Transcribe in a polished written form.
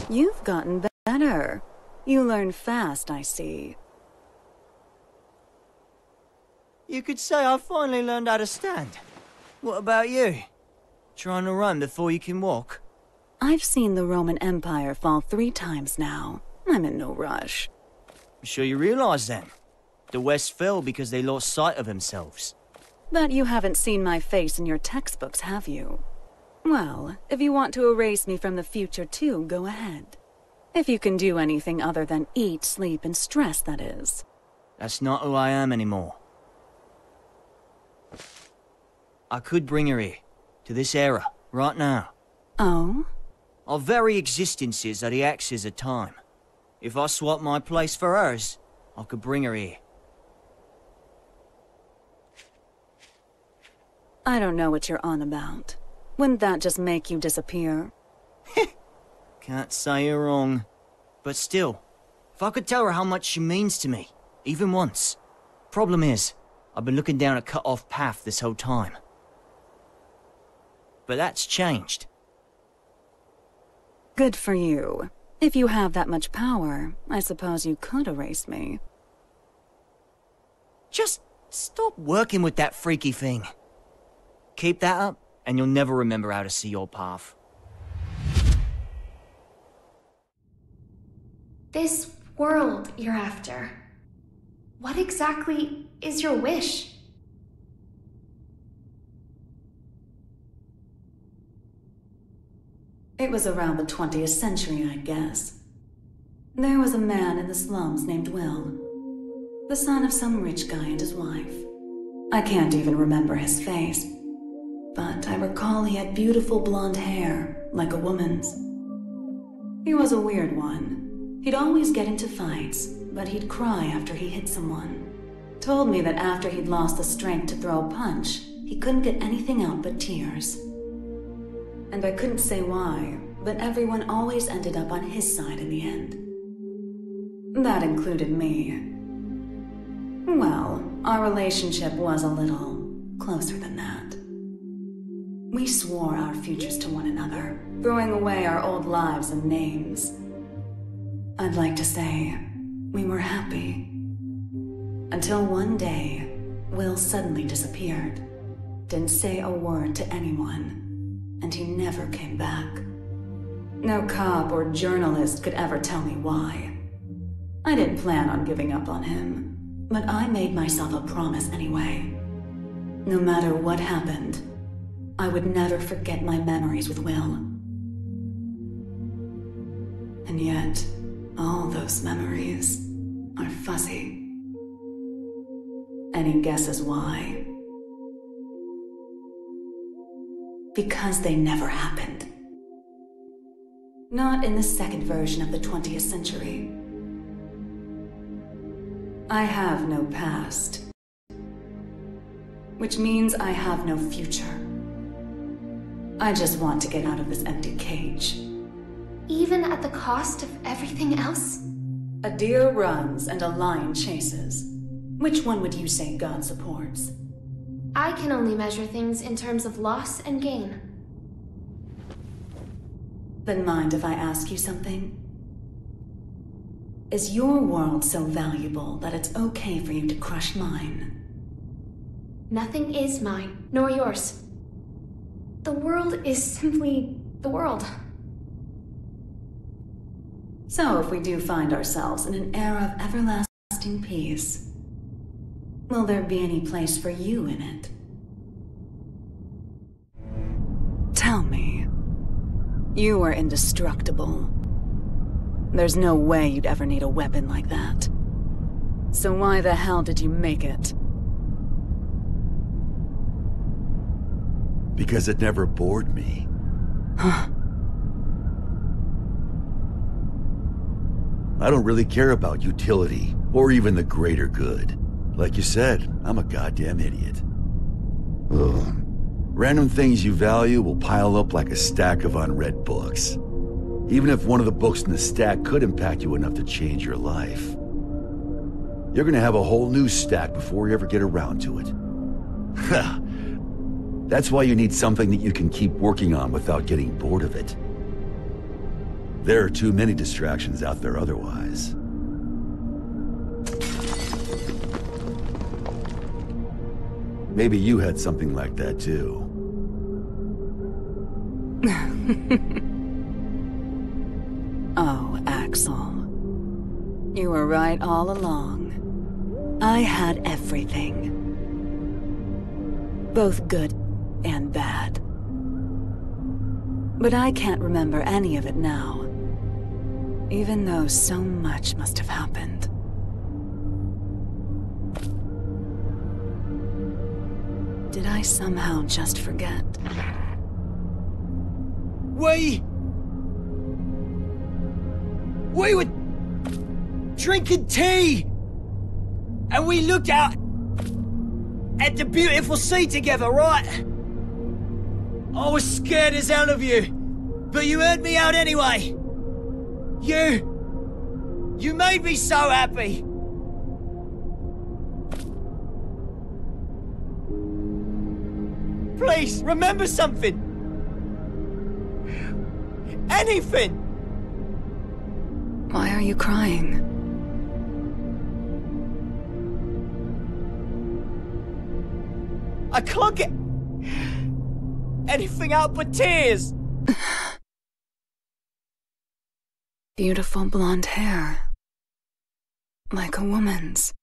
You've gotten better. You learn fast, I see. You could say I finally learned how to stand. What about you? Trying to run before you can walk? I've seen the Roman Empire fall 3 times now. I'm in no rush. I'm sure you realize then. The West fell because they lost sight of themselves. But you haven't seen my face in your textbooks, have you? Well, if you want to erase me from the future too, go ahead. If you can do anything other than eat, sleep, and stress, that is. That's not who I am anymore. I could bring her here, to this era, right now. Oh? Our very existences are the axes of time. If I swap my place for hers, I could bring her here. I don't know what you're on about. Wouldn't that just make you disappear? Can't say you're wrong. But still, if I could tell her how much she means to me, even once. Problem is, I've been looking down a cut-off path this whole time. But that's changed. Good for you. If you have that much power, I suppose you could erase me. Just stop working with that freaky thing. Keep that up, and you'll never remember how to see your path. This world you're after. What exactly is your wish? It was around the 20th century, I guess. There was a man in the slums named Will, the son of some rich guy and his wife. I can't even remember his face, but I recall he had beautiful blonde hair, like a woman's. He was a weird one. He'd always get into fights, but he'd cry after he hit someone. Told me that after he'd lost the strength to throw a punch, he couldn't get anything out but tears. And I couldn't say why, but everyone always ended up on his side in the end. That included me. Well, our relationship was a little closer than that. We swore our futures to one another, throwing away our old lives and names. I'd like to say we were happy. Until one day, Will suddenly disappeared. Didn't say a word to anyone. And he never came back. No cop or journalist could ever tell me why. I didn't plan on giving up on him, but I made myself a promise anyway. No matter what happened, I would never forget my memories with Will. And yet, all those memories are fuzzy. Any guesses why? Because they never happened. Not in the second version of the 20th century. I have no past. Which means I have no future. I just want to get out of this empty cage. Even at the cost of everything else? A deer runs and a lion chases. Which one would you say God supports? I can only measure things in terms of loss and gain. Then mind if I ask you something? Is your world so valuable that it's okay for you to crush mine? Nothing is mine, nor yours. The world is simply the world. So if we do find ourselves in an era of everlasting peace, will there be any place for you in it? Tell me. You are indestructible. There's no way you'd ever need a weapon like that. So why the hell did you make it? Because it never bored me. Huh. I don't really care about utility, or even the greater good. Like you said, I'm a goddamn idiot. Ugh. Random things you value will pile up like a stack of unread books. Even if one of the books in the stack could impact you enough to change your life. You're gonna have a whole new stack before you ever get around to it. That's why you need something that you can keep working on without getting bored of it. There are too many distractions out there otherwise. Maybe you had something like that too. Oh, Axel. You were right all along. I had everything. Both good and bad. But I can't remember any of it now. Even though so much must have happened. Did I somehow just forget? We were drinking tea! And we looked out at the beautiful sea together, right? I was scared as hell of you, but you heard me out anyway. You made me so happy. Please, remember something. Anything. Why are you crying? I can't get anything out but tears. Beautiful blonde hair. Like a woman's.